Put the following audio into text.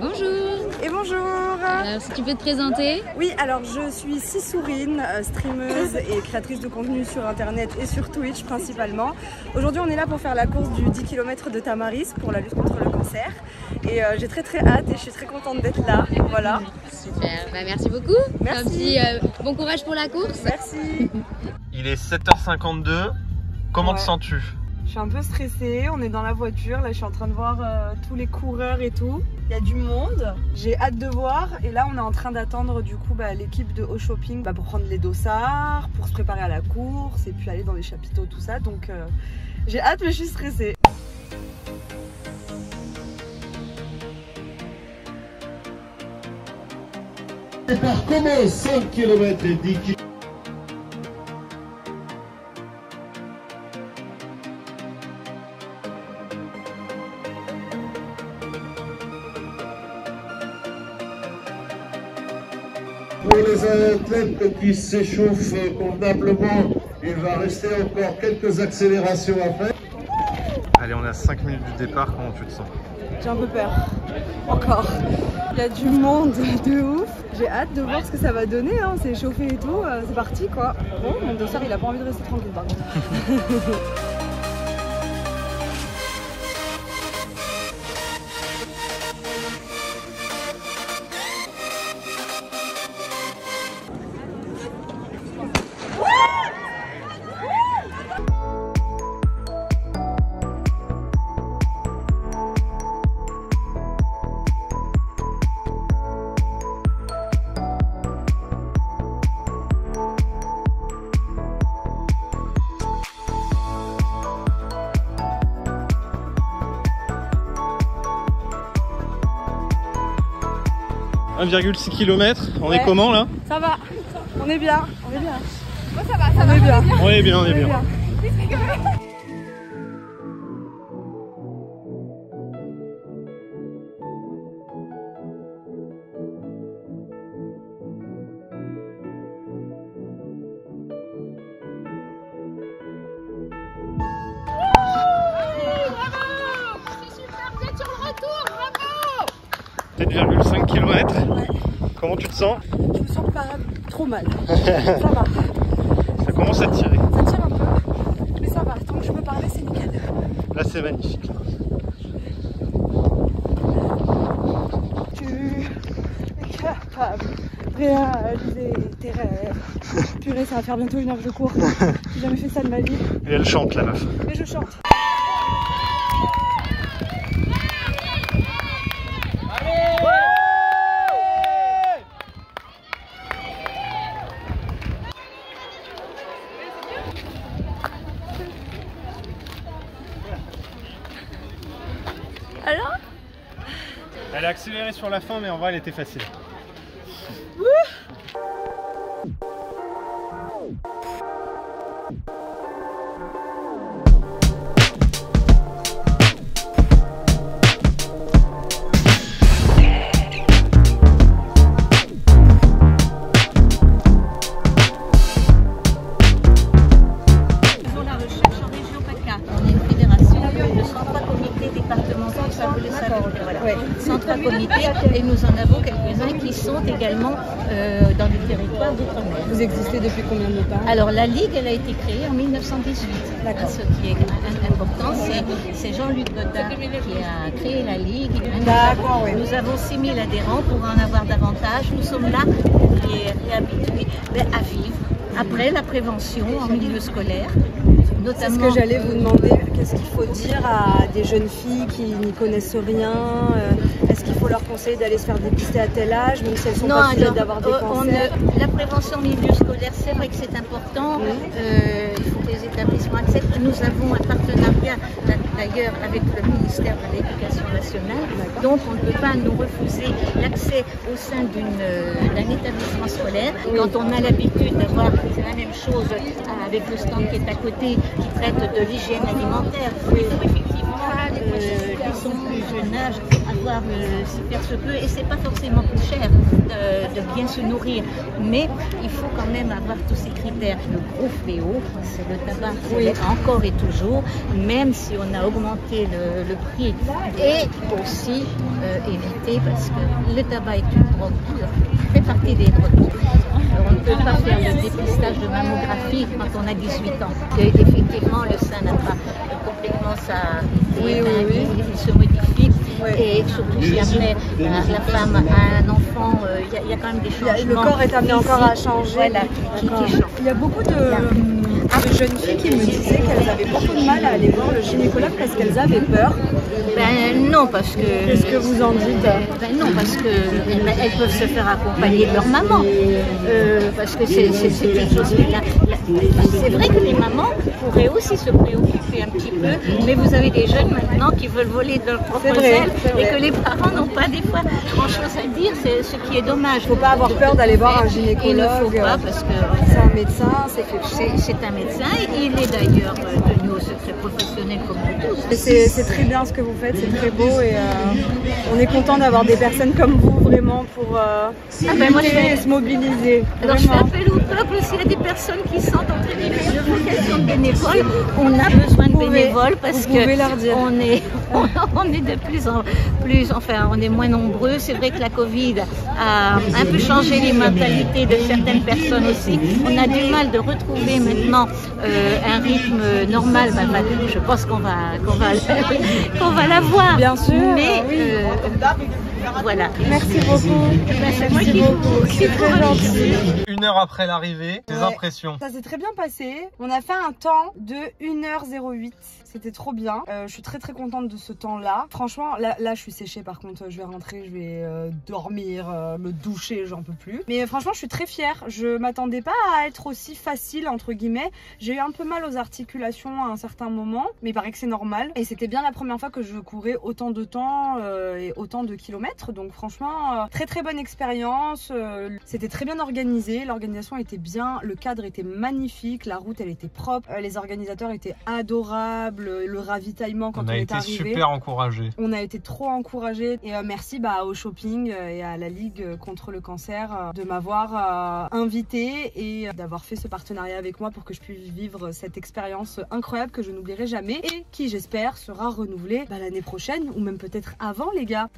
Bonjour. Et bonjour. Alors, si tu peux te présenter? Oui, alors je suis Sissourine, streameuse et créatrice de contenu sur internet et sur Twitch principalement. Aujourd'hui on est là pour faire la course du 10 km de Tamaris pour la lutte contre le cancer. Et j'ai très hâte et je suis très contente d'être là. Voilà. Super, bah, merci beaucoup. Merci. Bon courage pour la course. Merci. Il est 7h52, comment te sens-tu? Je suis un peu stressée, on est dans la voiture, là je suis en train de voir tous les coureurs et tout. Il y a du monde, j'ai hâte de voir et là on est en train d'attendre du coup l'équipe de Au Shopping pour prendre les dossards, pour se préparer à la course et puis aller dans les chapiteaux, tout ça. Donc j'ai hâte mais je suis stressée. Par comment 5 km et 10 km. Pour les athlètes qui s'échauffent convenablement, il va rester encore quelques accélérations à faire. Allez, on est à 5 minutes du départ, comment tu te sens? J'ai un peu peur, encore. Il y a du monde de ouf. J'ai hâte de voir ce que ça va donner, hein. C'est échauffé et tout, c'est parti quoi. Bon, mon dossard il a pas envie de rester tranquille par contre. « 1,6 km, on est comment là? Ça va, on est bien, on est bien. Moi ça va, On est bien. On est bien, on est bien. Bravo, c'est super, vous êtes sur le retour, bravo. 7,5 km. Ouais. Comment tu te sens? Je me sens pas trop mal. Ça va. Ça commence à tirer. Ça tire un peu, mais ça va. Tant que je peux parler, c'est nickel. Là c'est magnifique. Tu es capable de réaliser tes rêves. Purée, ça va faire bientôt 1 heure que je cours. J'ai jamais fait ça de ma vie. Et elle chante la meuf. Mais je chante. Alors? Elle a accéléré sur la fin mais en vrai elle était facile. Centre comité et nous en avons quelques-uns qui sont également dans les territoires d'outre-mer. Vous existez depuis combien de temps? Alors la Ligue, elle a été créée en 1918. D'accord. Ce qui est important, c'est Jean-Luc Godard qui a créé la Ligue. D'accord, oui. Nous avons 6 000 adhérents pour en avoir davantage. Nous sommes là pour les réhabituer à vivre. Après la prévention en milieu scolaire. C'est ce que j'allais vous demander, qu'est-ce qu'il faut dire à des jeunes filles qui n'y connaissent rien? Est-ce qu'il faut leur conseiller d'aller se faire dépister à tel âge, même si elles sont pas sûres d'avoir des cancers? La prévention en milieu scolaire, c'est vrai que c'est important. Il faut que les établissements acceptent. Nous avons un partenariat d'ailleurs avec le ministère de l'Éducation nationale. Donc on ne peut pas nous refuser l'accès au sein d'un établissement scolaire. Quand on a l'habitude d'avoir, c'est la même chose avec le stand qui est à côté, qui traite de l'hygiène alimentaire. Il faut effectivement, dès son plus jeune âge, pouvoir s'y faire se peut, et c'est pas forcément plus cher de bien se nourrir, mais il faut quand même avoir tous ces critères. Le gros fléau, c'est le tabac, encore et toujours, même si on a augmenté le prix, et aussi éviter, parce que le tabac est une drogue dure, fait partie des drogues dures. On ne peut pas faire le dépistage de mammographie quand on a 18 ans. Et effectivement, le sein n'a pas complètement il se modifie. Et surtout si après la femme a un enfant, il y a quand même des changements. Le corps est amené encore à changer. Voilà, qui change. Il y a beaucoup de jeunes filles qui me disaient qu'elles avaient beaucoup de mal à aller voir le gynécologue parce qu'elles avaient peur. Ben non, parce que... Qu'est-ce que vous en dites? Ben non, parce que elles peuvent se faire accompagner de leur maman. Parce que c'est quelque chose qui est là. C'est vrai que les mamans pourraient aussi se préoccuper un petit peu, mais vous avez des jeunes maintenant qui veulent voler de leur propre aile et que les parents n'ont pas des fois grand-chose à dire, c'est ce qui est dommage. Il ne faut pas avoir peur d'aller voir un gynécologue. Il ne faut pas, parce que c'est un médecin, c'est un médecin, il est d'ailleurs tenu au secret professionnel comme nous tous. C'est très bien ce que vous faites, c'est très beau, et on est content d'avoir des personnes comme vous vraiment pour se mobiliser. Alors je fais appel au peuple, s'il y a des personnes qui sont entraînées de vocation de bénévoles, on a besoin de bénévoles parce que on est de plus en plus, enfin on est moins nombreux. C'est vrai que la Covid a un peu changé les mentalités de certaines personnes aussi. On a du mal de retrouver maintenant un rythme normal. Je pense qu'on va l'avoir. Bien sûr. Mais voilà. Merci beaucoup. C'est moi qui vous c'est très gentil. 1 heure après l'arrivée, tes impressions? Ça s'est très bien passé. On a fait un temps de 1h08. C'était trop bien. Je suis très contente de ce temps-là. Franchement, là je suis séchée par contre. Je vais rentrer, je vais dormir, me doucher, j'en peux plus. Mais franchement, je suis très fière. Je m'attendais pas à être aussi facile, entre guillemets. J'ai eu un peu mal aux articulations à un certain moment, mais il paraît que c'est normal. Et c'était bien la première fois que je courais autant de temps et autant de kilomètres. Donc franchement, très bonne expérience. C'était très bien organisé. L'organisation était bien. Le cadre était magnifique. La route, elle était propre. Les organisateurs étaient adorables. Le ravitaillement quand on est arrivé. On a été super encouragés. On a été trop encouragés. Et merci au shopping et à la Ligue contre le cancer de m'avoir invité et d'avoir fait ce partenariat avec moi pour que je puisse vivre cette expérience incroyable que je n'oublierai jamais et qui, j'espère, sera renouvelée l'année prochaine ou même peut-être avant, les gars.